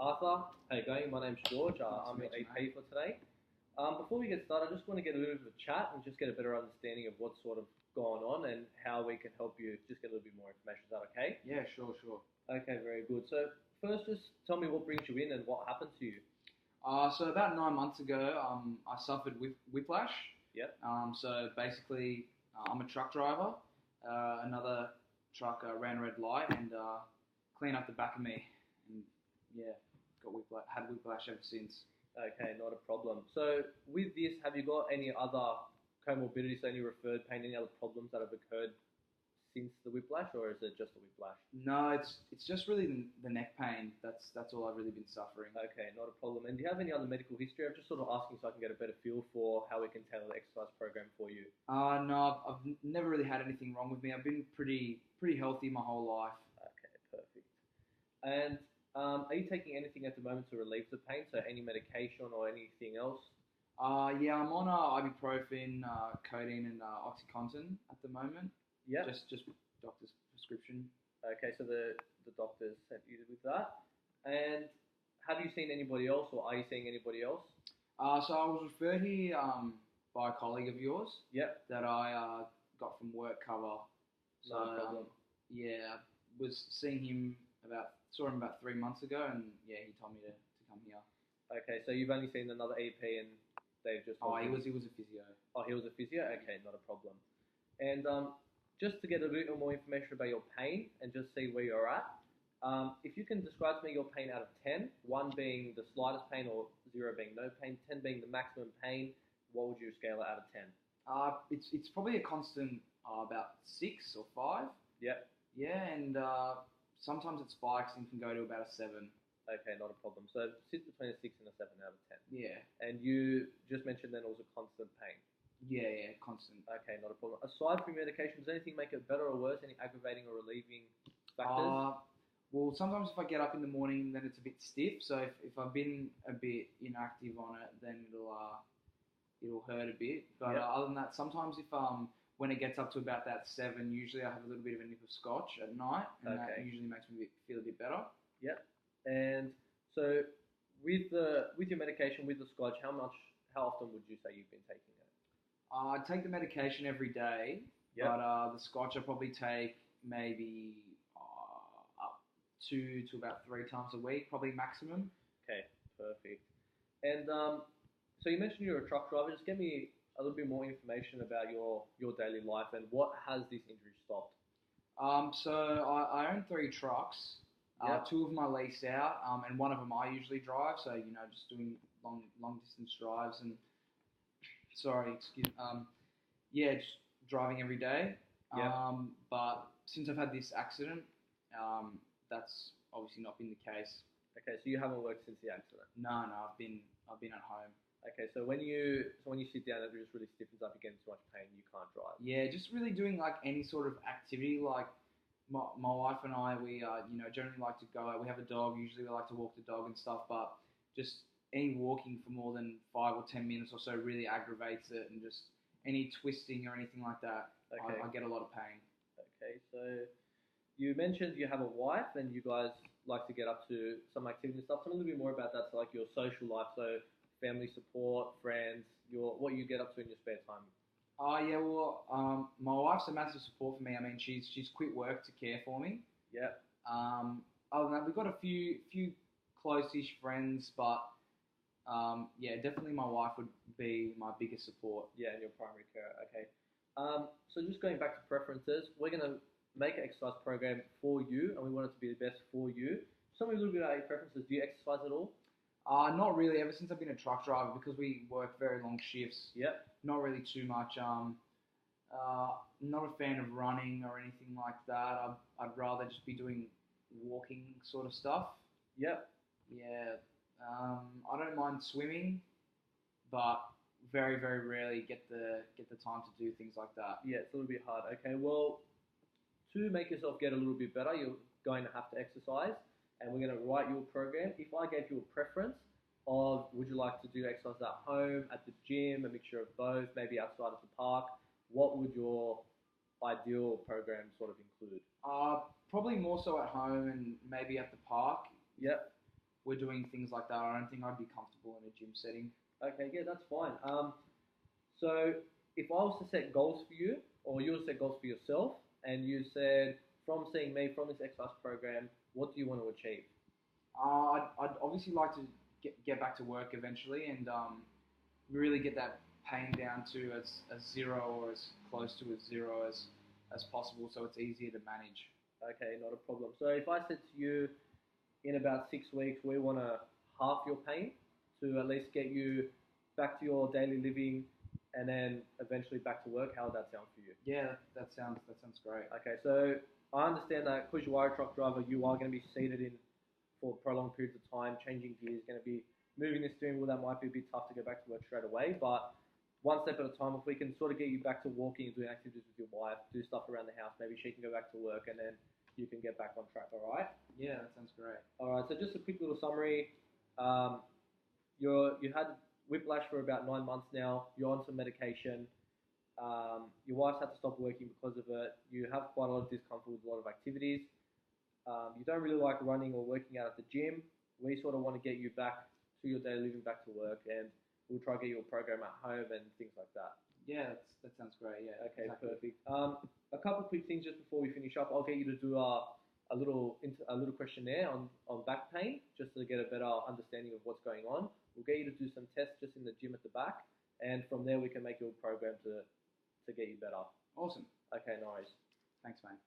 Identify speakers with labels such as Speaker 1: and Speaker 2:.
Speaker 1: Arthur, how you going? My name's George.
Speaker 2: Nice to
Speaker 1: I'm your
Speaker 2: meet you,
Speaker 1: AP for today. Before we get started, I just want to get a little bit of a chat and just get a better understanding of what's sort of going on and how we can help you just get a little bit more information. Is that okay?
Speaker 2: Yeah, sure.
Speaker 1: Okay, very good. So first, just tell me what brings you in and what happened to you.
Speaker 2: So about 9 months ago, I suffered with whiplash.
Speaker 1: Yep.
Speaker 2: So basically, I'm a truck driver. Another truck ran red light and cleaned up the back of me, and yeah, had whiplash ever since.
Speaker 1: Okay, not a problem. So with this, have you got any other comorbidities, any referred pain, any other problems that have occurred since the whiplash, or is it just the whiplash?
Speaker 2: No, it's just really the neck pain. That's all I've really been suffering.
Speaker 1: Okay, not a problem. And do you have any other medical history? I'm just sort of asking so I can get a better feel for how we can tailor the exercise program for you.
Speaker 2: No, I've never really had anything wrong with me. I've been pretty healthy my whole life.
Speaker 1: Okay, perfect. And are you taking anything at the moment to relieve the pain? So any medication or anything else?
Speaker 2: Yeah, I'm on ibuprofen, codeine, and OxyContin at the moment.
Speaker 1: Yeah.
Speaker 2: Just doctor's prescription.
Speaker 1: Okay, so the doctors sent you with that. And have you seen anybody else, or are you seeing anybody else?
Speaker 2: So I was referred here by a colleague of yours
Speaker 1: Yep.
Speaker 2: that I got from work cover. So
Speaker 1: No problem.
Speaker 2: yeah, was saw him about 3 months ago, and yeah, he told me to come here.
Speaker 1: Okay, so you've only seen another EP and they've just...
Speaker 2: Oh, he was a physio.
Speaker 1: Oh, he was a physio? Okay, not a problem. And just to get a bit more information about your pain and just see where you're at, if you can describe to me your pain out of 10, 1 being the slightest pain or 0 being no pain, 10 being the maximum pain, what would you scale it out of 10?
Speaker 2: It's probably a constant about 6 or 5.
Speaker 1: Yep.
Speaker 2: Yeah, and sometimes it spikes and can go to about a 7.
Speaker 1: Okay, not a problem. So sit between a 6 and a 7 out of 10.
Speaker 2: Yeah.
Speaker 1: And you just mentioned then it was a constant pain.
Speaker 2: Yeah, constant.
Speaker 1: Okay, not a problem. Aside from medication, does anything make it better or worse? Any aggravating or relieving factors?
Speaker 2: Well, sometimes if I get up in the morning, then it's a bit stiff. So if I've been a bit inactive on it, then it'll hurt a bit. But
Speaker 1: Yep.
Speaker 2: Other than that, sometimes if when it gets up to about that 7, usually I have a little bit of a nip of scotch at night, and that
Speaker 1: Okay.
Speaker 2: usually makes me feel a bit better.
Speaker 1: Yep. And so with your medication, with the scotch, how often would you say you've been taking it?
Speaker 2: I take the medication every day,
Speaker 1: Yep.
Speaker 2: but the scotch I probably take maybe up to about 3 times a week, probably maximum.
Speaker 1: Okay, perfect. And so you mentioned you're a truck driver. Just give me a little bit more information about your daily life and what has this injury stopped?
Speaker 2: So I own 3 trucks.
Speaker 1: Yep.
Speaker 2: 2 of them I lease out, and one of them I usually drive. So just doing long distance drives and yeah, just driving every day.
Speaker 1: Yep.
Speaker 2: But since I've had this accident, that's obviously not been the case.
Speaker 1: Okay, so you haven't worked since the accident.
Speaker 2: No, I've been at home.
Speaker 1: Okay, so when you sit down, it just really stiffens up. You get in too much pain. You can't drive.
Speaker 2: Yeah, just really doing like any sort of activity. Like my wife and I, we generally like to go out. We have a dog. Usually we like to walk the dog and stuff. But just any walking for more than 5 or 10 minutes or so really aggravates it, and just any twisting or anything like that,
Speaker 1: Okay.
Speaker 2: I get a lot of pain.
Speaker 1: Okay, so you mentioned you have a wife and you guys like to get up to some activity and stuff. Tell me a little bit more about that. So like your social life, so family support, friends, what you get up to in your spare time.
Speaker 2: Yeah, well, my wife's a massive support for me. I mean, she's quit work to care for me.
Speaker 1: Yeah.
Speaker 2: Other than that, we've got a few close-ish friends, but yeah, definitely my wife would be my biggest support.
Speaker 1: Yeah, and your primary care. Okay. So just going back to preferences, we're going to make an exercise program for you, and we want it to be the best for you. Tell me a little bit about your preferences. Do you exercise at all?
Speaker 2: Not really. Ever since I've been a truck driver, because we work very long shifts.
Speaker 1: Yep.
Speaker 2: Not really too much. Not a fan of running or anything like that. I'd rather just be doing walking sort of stuff.
Speaker 1: Yep.
Speaker 2: Yeah. I don't mind swimming, but very, very rarely get the time to do things like that.
Speaker 1: Yeah, it's a little bit hard. Okay, well, to make yourself get a little bit better, you're going to have to exercise, and we're going to write you a program. If I gave you a preference of would you like to do exercise at home, at the gym, a mixture of both, maybe outside of the park, what would your ideal program sort of include?
Speaker 2: Probably more so at home and maybe at the park.
Speaker 1: Yep.
Speaker 2: we're doing things like that, I don't think I'd be comfortable in a gym setting.
Speaker 1: Okay, yeah, that's fine. So if I was to set goals for you, or you would set goals for yourself, and you said, from seeing me, from this exercise program, what do you want to achieve?
Speaker 2: I'd obviously like to get back to work eventually and really get that pain down to as zero or as close to as zero as possible, so it's easier to manage.
Speaker 1: Okay, not a problem. So if I said to you, in about 6 weeks, we want to halve your pain to at least get you back to your daily living and then eventually back to work, how would that sound for you?
Speaker 2: Yeah, that sounds great.
Speaker 1: Okay, so I understand that because you are a truck driver, you are going to be seated in for prolonged periods of time, changing gears, going to be moving the steering wheel. That might be a bit tough to go back to work straight away, but one step at a time, if we can sort of get you back to walking and doing activities with your wife, do stuff around the house, maybe she can go back to work and then you can get back on track, all right?
Speaker 2: Yeah, that sounds great.
Speaker 1: All right, so just a quick little summary. You had whiplash for about 9 months now. You're on some medication. Your wife's had to stop working because of it. You have quite a lot of discomfort with a lot of activities. You don't really like running or working out at the gym. We sort of want to get you back to your daily living, back to work, and we'll try to get you a program at home and things like that.
Speaker 2: Yeah, that sounds great. Yeah.
Speaker 1: Okay,
Speaker 2: exactly.
Speaker 1: perfect. A couple of quick things just before we finish up. I'll get you to do a little questionnaire on back pain, just to get a better understanding of what's going on. We'll get you to do some tests just in the gym at the back, and from there we can make your program to get you better.
Speaker 2: Awesome.
Speaker 1: Okay, nice.
Speaker 2: Thanks, mate.